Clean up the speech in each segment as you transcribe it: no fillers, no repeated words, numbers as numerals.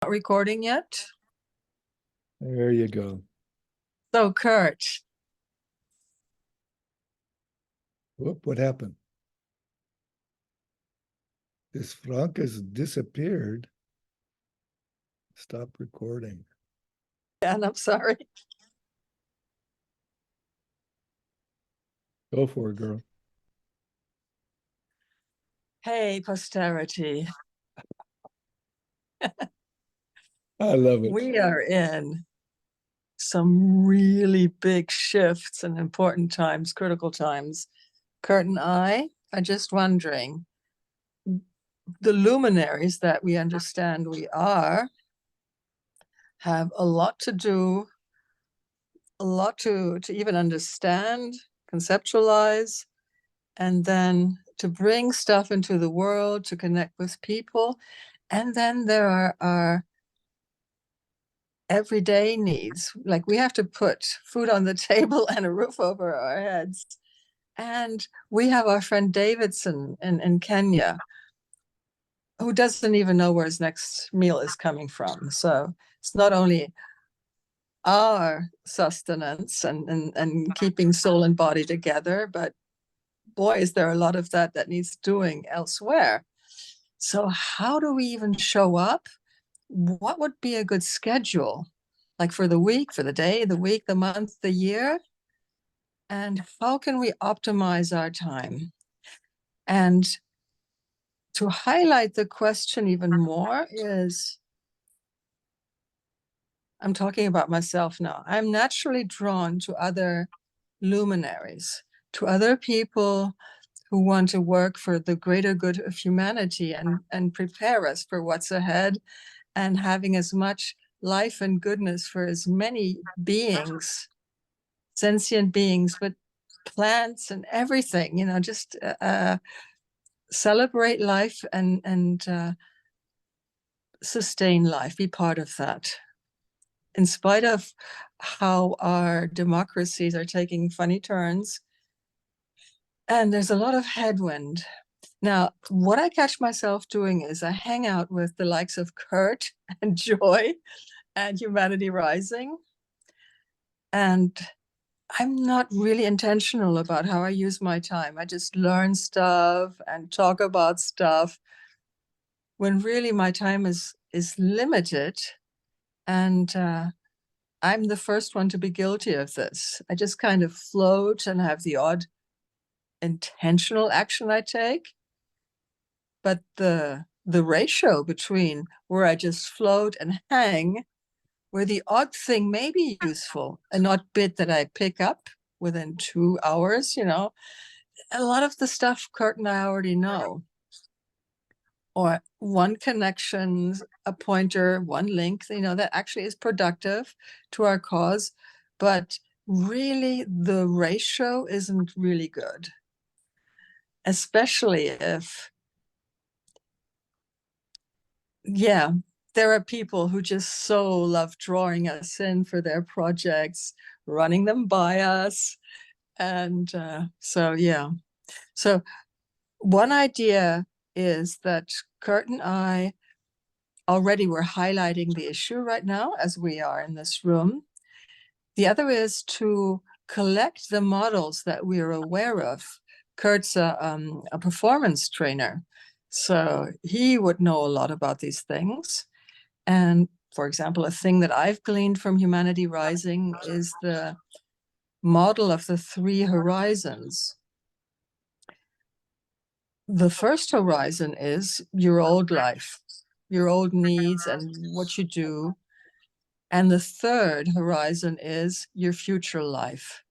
Not recording yet. There you go. So, Kurt. Whoop, what happened? This Franka's disappeared. Stop recording. And I'm sorry. Go for it, girl. Hey, posterity. I love it. We are in some really big shifts and important times, critical times. Kurt and I are just wondering, the luminaries that we understand we are have a lot to do, a lot to even understand, conceptualize, and then to bring stuff into the world, to connect with people. And then there are our everyday needs. Like we have to put food on the table and a roof over our heads. And we have our friend Davidson in Kenya, who doesn't even know where his next meal is coming from. So it's not only our sustenance and keeping soul and body together, but boy, is there a lot of that needs doing elsewhere. So how do we even show up? What would be a good schedule? Like for the week, for the day, the week, the month, the year? And how can we optimize our time? And to highlight the question even more is, I'm talking about myself now. I'm naturally drawn to other luminaries, to other people who want to work for the greater good of humanity and prepare us for what's ahead, and having as much life and goodness for as many beings, sentient beings, but plants and everything, just celebrate life and sustain life, be part of that. In spite of how our democracies are taking funny turns, and there's a lot of headwind. Now, what I catch myself doing is I hang out with the likes of Kurt and Joy and Humanity Rising. And I'm not really intentional about how I use my time. I just learn stuff and talk about stuff when really my time is limited. And I'm the first one to be guilty of this. I just kind of float and have the odd intentional action I take. But the ratio between where I just float and hang, where the odd thing may be useful, an odd bit that I pick up within 2 hours, a lot of the stuff Kurt and I already know. Or one connection, a pointer, one link, that actually is productive to our cause. But really, the ratio isn't really good. Especially if, there are people who just so love drawing us in for their projects, running them by us. And So one idea is that Kurt and I already were highlighting the issue right now as we are in this room. The other is to collect the models that we're aware of. Kurt's a performance trainer, so he would know a lot about these things. And for example, a thing that I've gleaned from Humanity Rising is the model of the 3 horizons. The first horizon is your old life, your old needs and what you do. And the third horizon is your future life.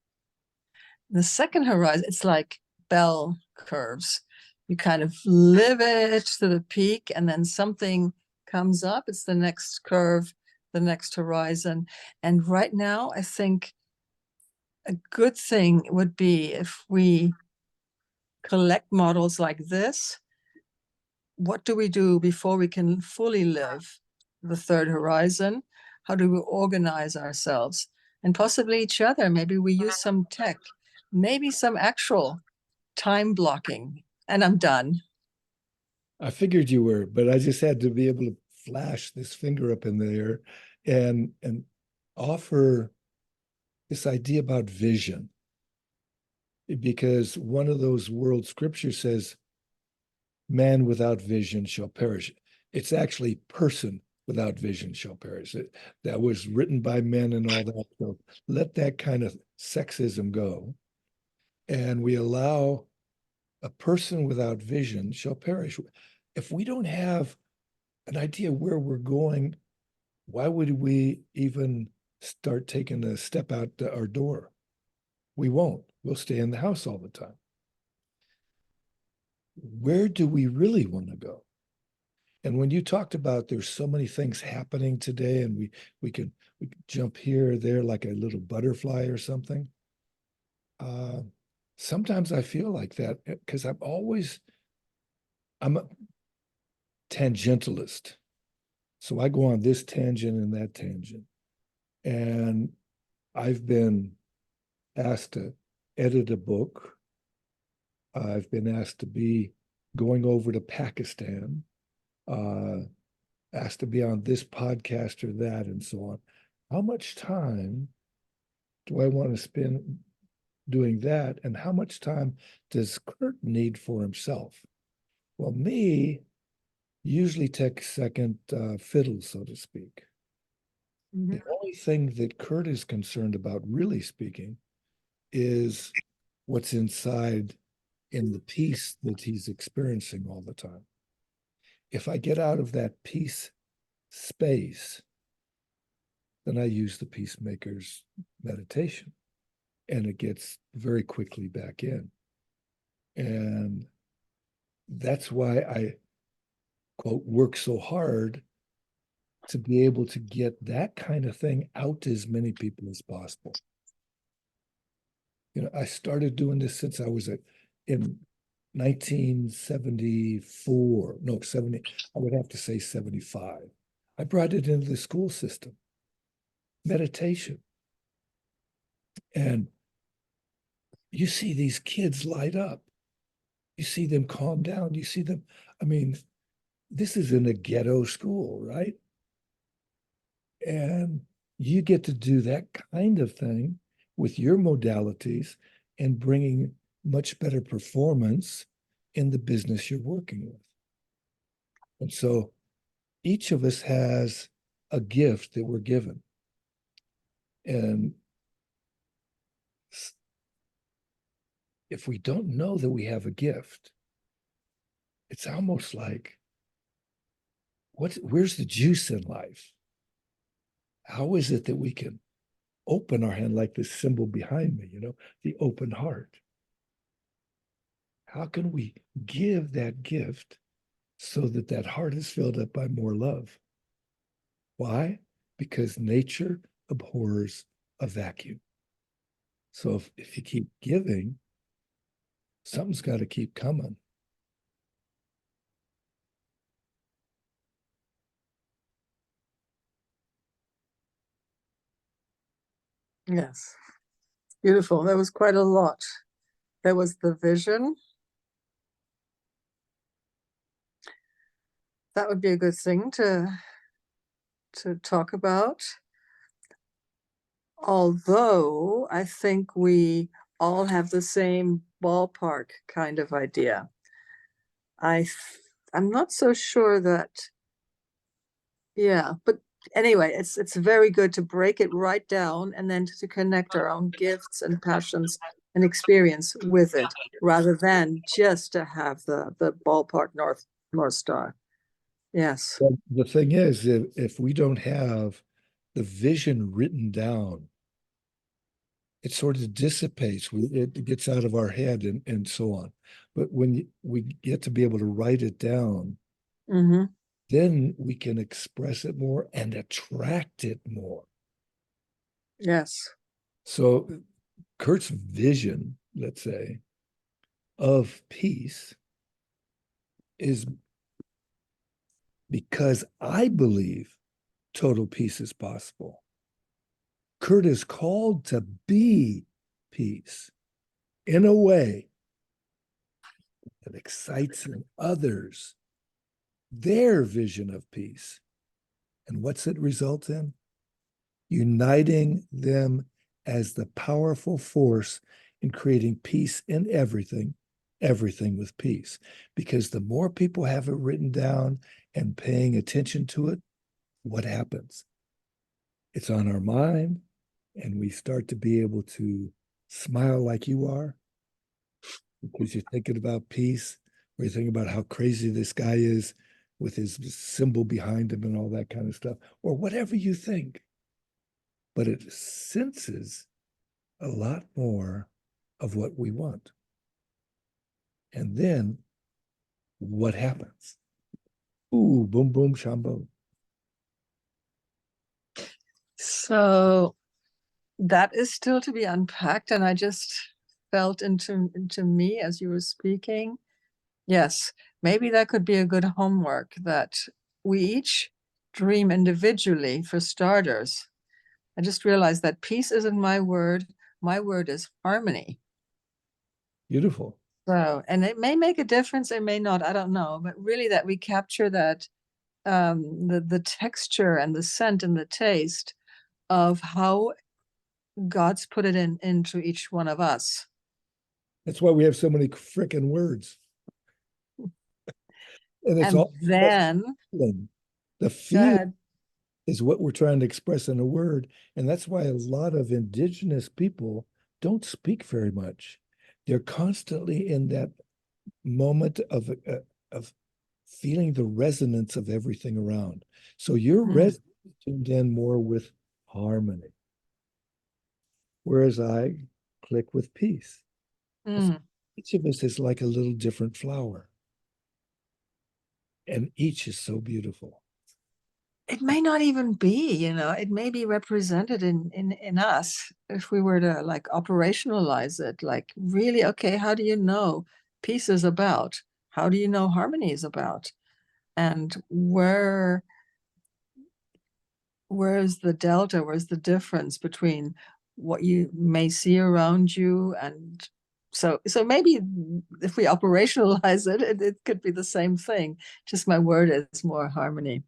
The second horizon, it's like bell curves. You kind of live it to the peak, and then something comes up. It's the next curve, the next horizon. And right now, I think a good thing would be if we collect models like this. What do we do before we can fully live the third horizon? How do we organize ourselves and possibly each other? Maybe we use some tech, maybe some actual time blocking. And I'm done. I figured you were, but I just had to be able to flash this finger up in the air and offer this idea about vision. Because one of those world scriptures says, man without vision shall perish. It's actually person without vision shall perish. That was written by men and all that. So let that kind of sexism go. And we allow a person without vision shall perish. If we don't have an idea where we're going, why would we even start taking a step out our door? We won't. We'll stay in the house all the time. Where do we really want to go? And when you talked about there's so many things happening today, and we can jump here or there like a little butterfly or something. Sometimes I feel like that because I'm a tangentialist. So I go on this tangent and that tangent. And I've been asked to edit a book. I've been asked to be going over to Pakistan, asked to be on this podcast or that, and so on. How much time do I want to spend doing that? And how much time does Kurt need for himself? Well, me usually takes second fiddle, so to speak. Mm-hmm. The only thing that Kurt is concerned about, really speaking, is what's inside in the peace that he's experiencing all the time. If I get out of that peace space, then I use the peacemaker's meditation, and it gets very quickly back in. And that's why I, quote, work so hard to be able to get that kind of thing out to as many people as possible. You know, I started doing this since I was in 1974, no, 70, I would have to say 75. I brought it into the school system, meditation. And you see these kids light up. You see them calm down. You see them, I mean, this is in a ghetto school, right? And you get to do that kind of thing with your modalities and bringing much better performance in the business you're working with. And so each of us has a gift that we're given. And if we don't know that we have a gift, it's almost like, where's the juice in life? How is it that we can open our hand like this symbol behind me, the open heart? How can we give that gift so that that heart is filled up by more love? Why? Because nature abhors a vacuum. So if you keep giving, something's got to keep coming. Yes. Beautiful. That was quite a lot. There was the vision. That would be a good thing to talk about. Although I think we all have the same ballpark kind of idea. I'm not so sure that, yeah, but anyway, it's very good to break it right down and then to connect our own gifts and passions and experience with it, rather than just to have the ballpark North Star. Yes. Well, the thing is, if we don't have the vision written down, it sort of dissipates. It gets out of our head and so on. But when we get to be able to write it down, mm-hmm. then we can express it more and attract it more. Yes. So Kurt's vision, let's say, of peace is because I believe total peace is possible. Kurt is called to be peace in a way that excites in others their vision of peace. And what's it result in? Uniting them as the powerful force in creating peace in everything, everything with peace. Because the more people have it written down and paying attention to it, what happens? It's on our mind, and we start to be able to smile like you are because you're thinking about peace, or you're thinking about how crazy this guy is with his symbol behind him and all that kind of stuff, or whatever you think. But it senses a lot more of what we want. And then what happens? Ooh, boom, boom, shambo. So that is still to be unpacked. And I just felt into me as you were speaking. Yes, maybe that could be a good homework, that we each dream individually for starters. I just realized that peace isn't my word. My word is harmony. Beautiful. So, and it may make a difference, it may not, I don't know, but really that we capture that the texture and the scent and the taste of how God's put it into each one of us. That's why we have so many freaking words. And it's And all then, the feeling is what we're trying to express in a word. And that's why a lot of indigenous people don't speak very much. They're constantly in that moment of feeling the resonance of everything around. So your resonance tuned in more with harmony, whereas I click with peace. Each of us is like a little different flower, and each is so beautiful. It may not even be, it may be represented in us if we were to like operationalize it, like really, okay, how do you know peace is about? How do you know harmony is about? And where's the delta? Where's the difference between what you may see around you? And so maybe if we operationalize it, it could be the same thing. Just my word is more harmony.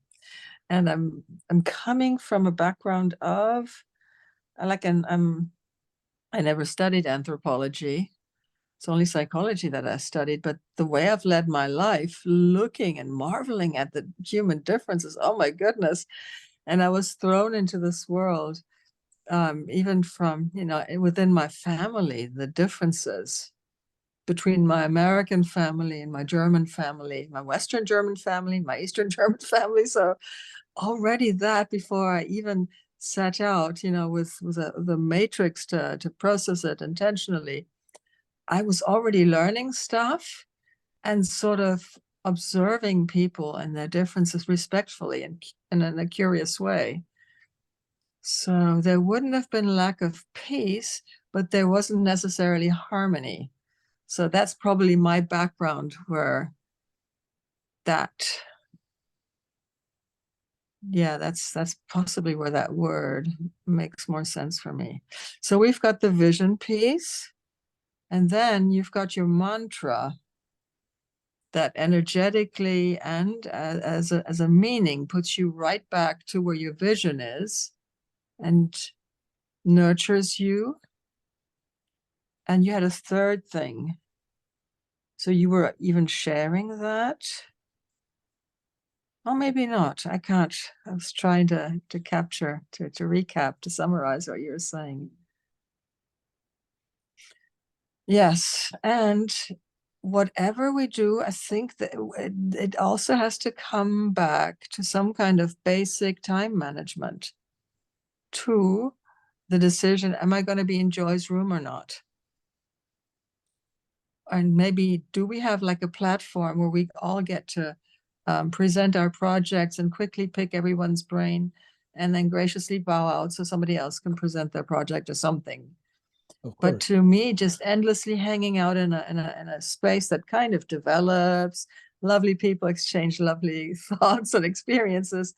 And I'm coming from a background of I never studied anthropology. It's only psychology that I studied, but the way I've led my life, looking and marveling at the human differences, oh my goodness. And I was thrown into this world, even from, within my family, the differences between my American family and my German family, my Western German family, my Eastern German family. So already that before I even set out, with the matrix to process it intentionally, I was already learning stuff and sort of observing people and their differences respectfully and in a curious way. So there wouldn't have been lack of peace, but there wasn't necessarily harmony. So that's probably my background where that, yeah, that's possibly where that word makes more sense for me. So we've got the vision piece, and then you've got your mantra that energetically and as a meaning puts you right back to where your vision is and nurtures you. And you had a third thing. So you were even sharing that? Oh, maybe not. I can't. I was trying to capture, to recap, to summarize what you were saying. Yes. And whatever we do, I think that it also has to come back to some kind of basic time management, to the decision, am I going to be in Joy's room or not? And maybe do we have like a platform where we all get to present our projects and quickly pick everyone's brain and then graciously bow out so somebody else can present their project or something. But to me, just endlessly hanging out in a space that kind of develops, lovely people exchange lovely thoughts and experiences,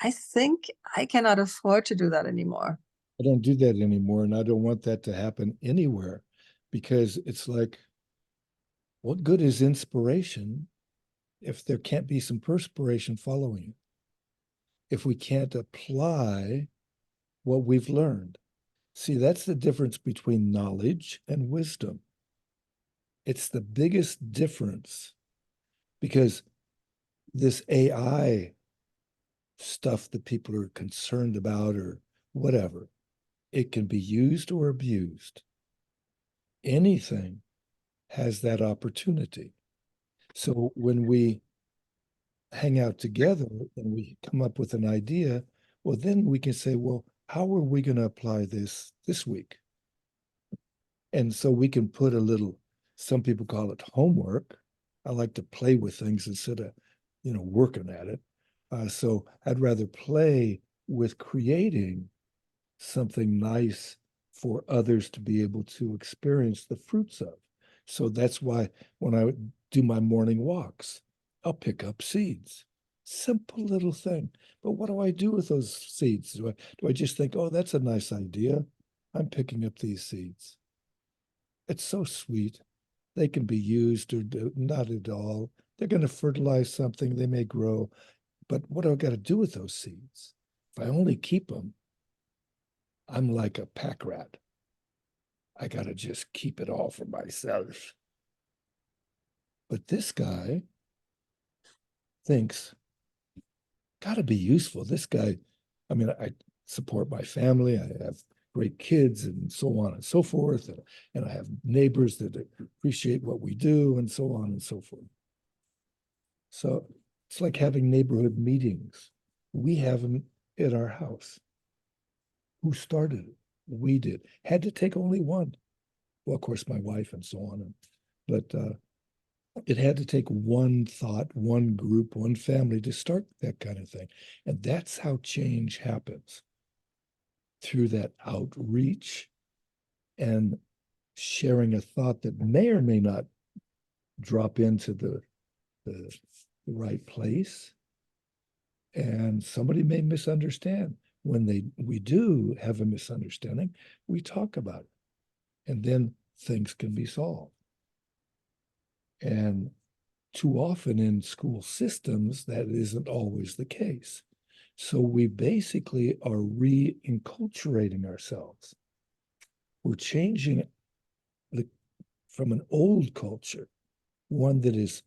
I think I cannot afford to do that anymore. I don't do that anymore, and I don't want that to happen anywhere, because it's like, what good is inspiration if there can't be some perspiration following? if we can't apply what we've learned. See, that's the difference between knowledge and wisdom. It's the biggest difference because this AI stuff that people are concerned about or whatever, it can be used or abused. Anything has that opportunity. So when we hang out together and we come up with an idea, well, then we can say, well, how are we going to apply this week? And so we can put a little, some people call it homework. I like to play with things instead of, working at it. So I'd rather play with creating something nice for others to be able to experience the fruits of. So that's why when I do my morning walks, I'll pick up seeds. Simple little thing. But what do I do with those seeds? Do I just think, oh, that's a nice idea? I'm picking up these seeds. It's so sweet. They can be used or not at all. They're going to fertilize something. They may grow. But what do I got to do with those seeds? If I only keep them, I'm like a pack rat. I got to just keep it all for myself. But this guy thinks, got to be useful. This guy, I mean, I support my family. I have great kids and so on and so forth. And I have neighbors that appreciate what we do and so on and so forth. So it's like having neighborhood meetings. We have them at our house. Who started it? We did. Had to take only one. Well, of course, my wife and so on. But it had to take one thought, one group, one family to start that kind of thing. And that's how change happens, through that outreach and sharing a thought that may or may not drop into the right place. And somebody may misunderstand. When we do have a misunderstanding, we talk about it, and then things can be solved. And too often in school systems, that isn't always the case. So we basically are re-enculturating ourselves. We're changing from an old culture, one that is,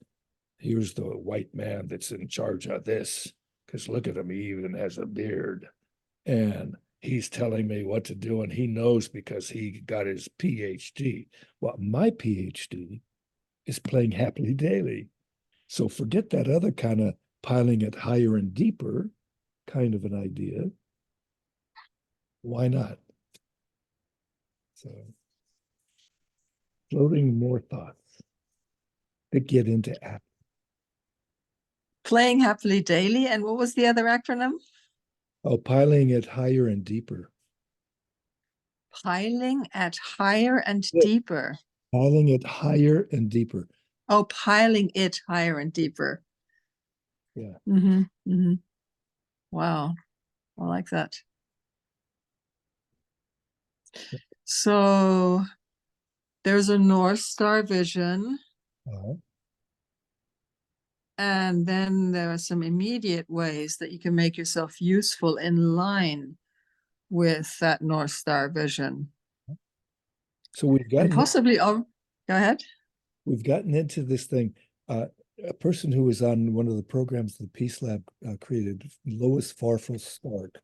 here's the white man that's in charge of this, because look at him, he even has a beard. And he's telling me what to do, and he knows because he got his PhD. Well, my PhD is playing happily daily. So forget that other kind of piling it higher and deeper kind of an idea. Why not? So floating more thoughts that get into act. Playing happily daily. And what was the other acronym? Oh, piling it higher and deeper. Piling at higher and Yeah. deeper. Piling it higher and deeper. Oh, piling it higher and deeper. Yeah. Mm-hmm. Mm-hmm. Wow. I like that. So there's a North Star vision. Uh-huh. And then there are some immediate ways that you can make yourself useful in line with that North Star vision. So we've And gotten possibly, oh, go ahead. we've gotten into this thing. A person who was on one of the programs the Peace Lab created, Lois Farfel Stark,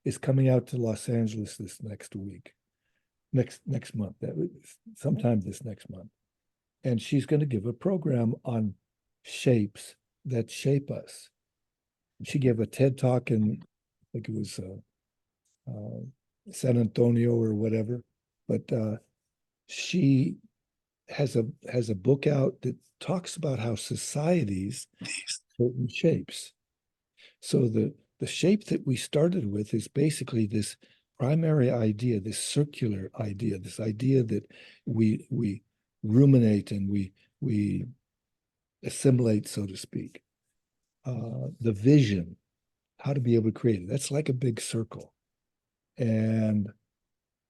is coming out to Los Angeles this next week, next month, sometime this next month, and she's going to give a program on shapes that shape us. She gave a TED talk in, I think it was San Antonio or whatever, but she has a book out that talks about how societies certain shapes. So the shape that we started with is basically this primary idea, this circular idea, this idea that we ruminate and we assimilate, so to speak. The vision, how to be able to create it. That's like a big circle. And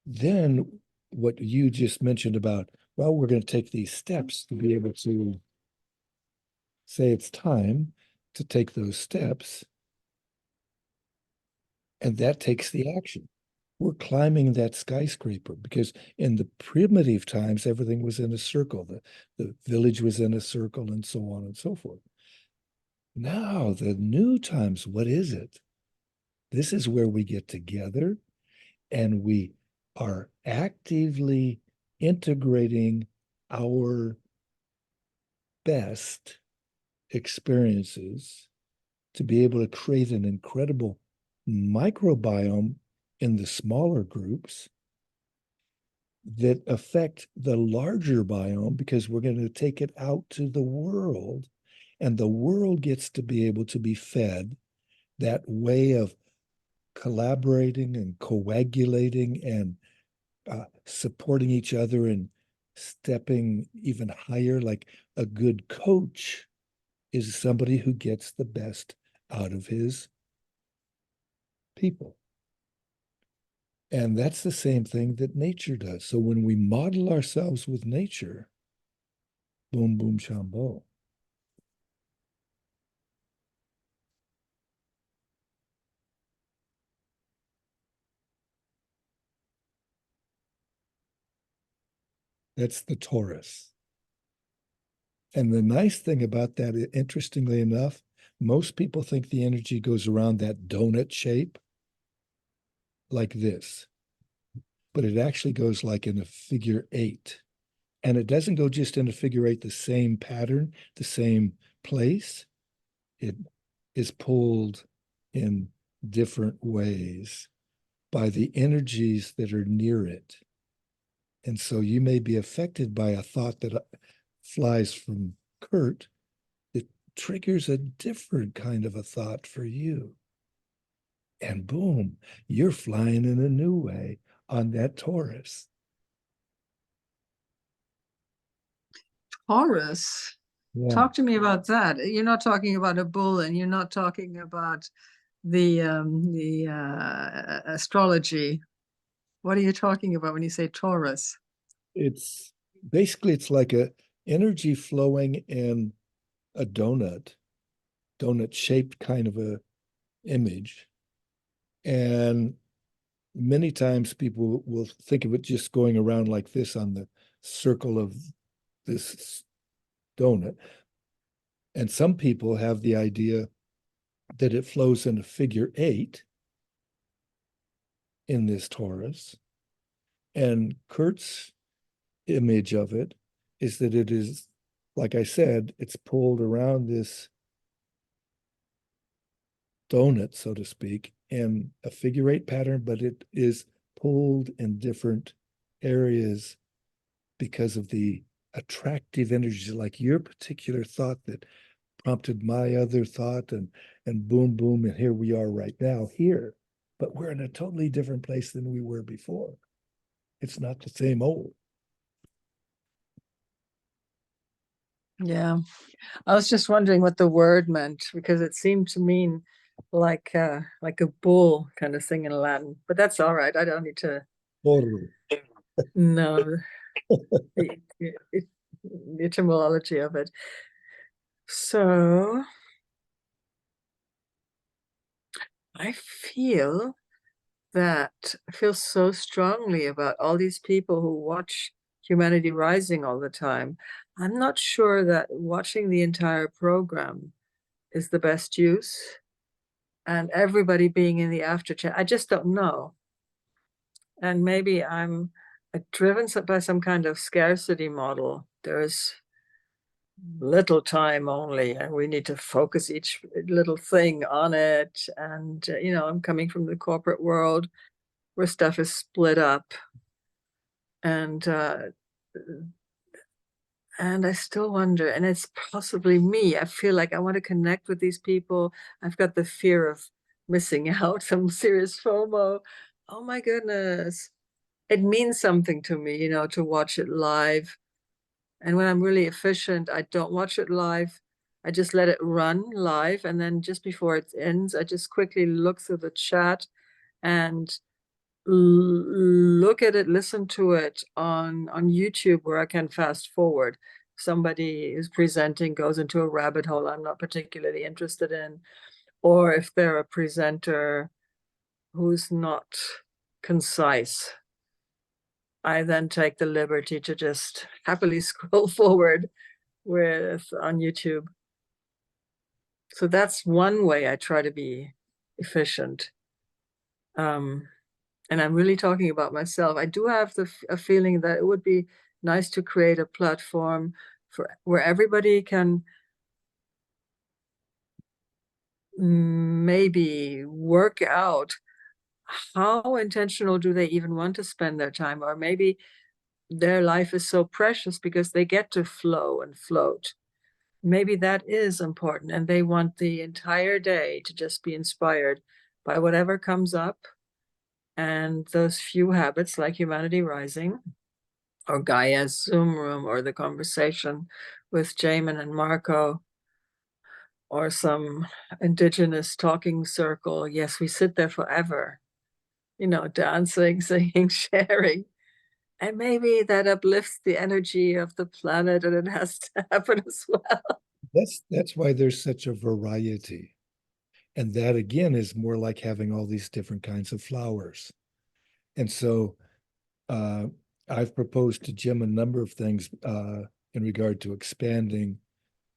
then what you just mentioned about, well, we're going to take these steps to be able to say it's time to take those steps. And that takes the action. We're climbing that skyscraper because in the primitive times, everything was in a circle. The village was in a circle and so on and so forth. Now, the new times, what is it? This is where we get together and we are actively integrating our best experiences to be able to create an incredible microbiome in the smaller groups that affect the larger biome because we're going to take it out to the world and the world gets to be able to be fed that way of collaborating and coagulating and supporting each other and stepping even higher. Like a good coach is somebody who gets the best out of his people. And that's the same thing that nature does. So when we model ourselves with nature, boom, boom, shambo. That's the torus. And the nice thing about that, interestingly enough, most people think the energy goes around that donut shape like this, but it actually goes like in a figure eight. And it doesn't go just in a figure eight, the same pattern, the same place. It is pulled in different ways by the energies that are near it. And so you may be affected by a thought that flies from Kurt. It triggers a different kind of a thought for you. And boom, you're flying in a new way on that Taurus. Taurus. Yeah. Talk to me about that. You're not talking about a bull, and you're not talking about the astrology. What are you talking about when you say Taurus? It's basically it's like a energy flowing in a donut shaped kind of a image. And many times people will think of it just going around like this on the circle of this donut. And some people have the idea that it flows in a figure eight in this torus. And Kurt's image of it is that it is, like I said, it's pulled around this donut, so to speak, in a figure eight pattern, but it is pulled in different areas because of the attractive energy, like your particular thought that prompted my other thought, and boom, boom, and here we are right now here. But we're in a totally different place than we were before. It's not the same old. Yeah, I was just wondering what the word meant because it seemed to mean like a bull kind of thing in Latin. But that's all right. I don't need to Totally. know the, the etymology of it. So I feel so strongly about all these people who watch Humanity Rising all the time. I'm not sure that watching the entire program is the best use, and everybody being in the after chat. I just don't know. And maybe I'm driven by some kind of scarcity model. There's little time only, and we need to focus each little thing on it. And, I'm coming from the corporate world where stuff is split up. And I still wonder, and it's possibly me. I feel like I want to connect with these people. I've got the fear of missing out, some serious FOMO. Oh my goodness. It means something to me, to watch it live. And when I'm really efficient, I don't watch it live. I just let it run live. And then just before it ends, I just quickly look through the chat and look at it, listen to it on YouTube where I can fast forward. Somebody is presenting, goes into a rabbit hole I'm not particularly interested in, or if they're a presenter who's not concise, I then take the liberty to just happily scroll forward on YouTube. So that's one way I try to be efficient. And I'm really talking about myself. I do have a feeling that it would be nice to create a platform where everybody can maybe work out how intentional do they even want to spend their time, or maybe their life is so precious because they get to flow and float. Maybe that is important, and they want the entire day to just be inspired by whatever comes up. And those few habits like Humanity Rising or Gaia's Zoom room or the conversation with Jamin and Marco or some indigenous talking circle. Yes, we sit there forever, dancing, singing, sharing. And maybe that uplifts the energy of the planet, and it has to happen as well. That's why there's such a variety. And that again is more like having all these different kinds of flowers. And so I've proposed to Jim a number of things in regard to expanding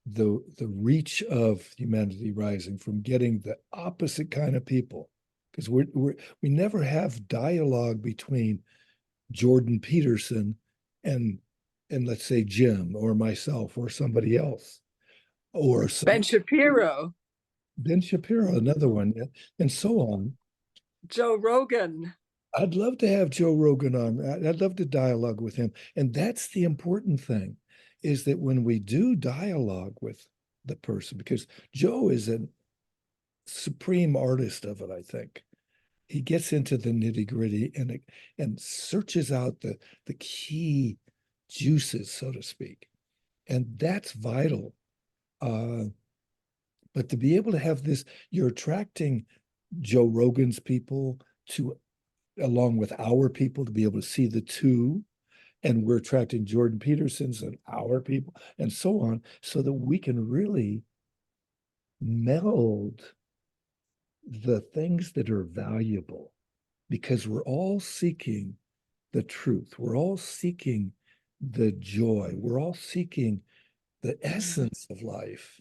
the reach of Humanity Rising, from getting the opposite kind of people, because we never have dialogue between Jordan Peterson and let's say Jim or myself or somebody else, or Ben Shapiro, Ben Shapiro, another one, and so on. Joe Rogan. I'd love to have Joe Rogan on. I'd love to dialogue with him. And that's the important thing, is that when we do dialogue with the person, because Joe is a supreme artist of it, I think. He gets into the nitty-gritty and searches out the key juices, so to speak. And that's vital. But to be able to have this, you're attracting Joe Rogan's people to, along with our people, to be able to see the two. And we're attracting Jordan Peterson's and our people and so on, so that we can really meld the things that are valuable, because we're all seeking the truth. We're all seeking the joy. We're all seeking the essence of life,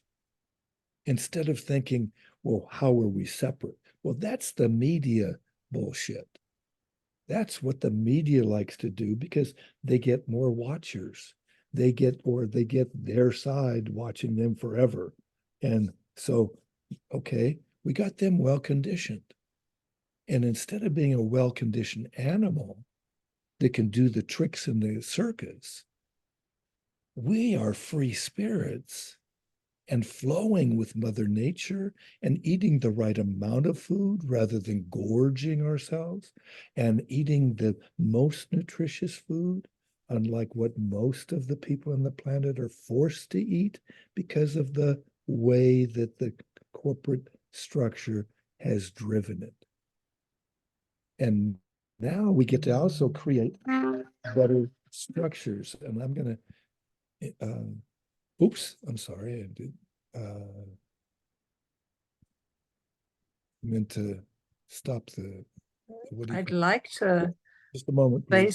instead of thinking, well, how are we separate? Well, that's the media bullshit. That's what the media likes to do, because they get more watchers. They get their side watching them forever. And so, okay, we got them well conditioned. And instead of being a well conditioned animal that can do the tricks in the circus, we are free spirits and flowing with Mother Nature and eating the right amount of food rather than gorging ourselves, and eating the most nutritious food, unlike what most of the people on the planet are forced to eat because of the way that the corporate structure has driven it. And now we get to also create better structures. And I'm going to, oops, I'm sorry. I did, meant to stop the, I'd like to just a moment, say please.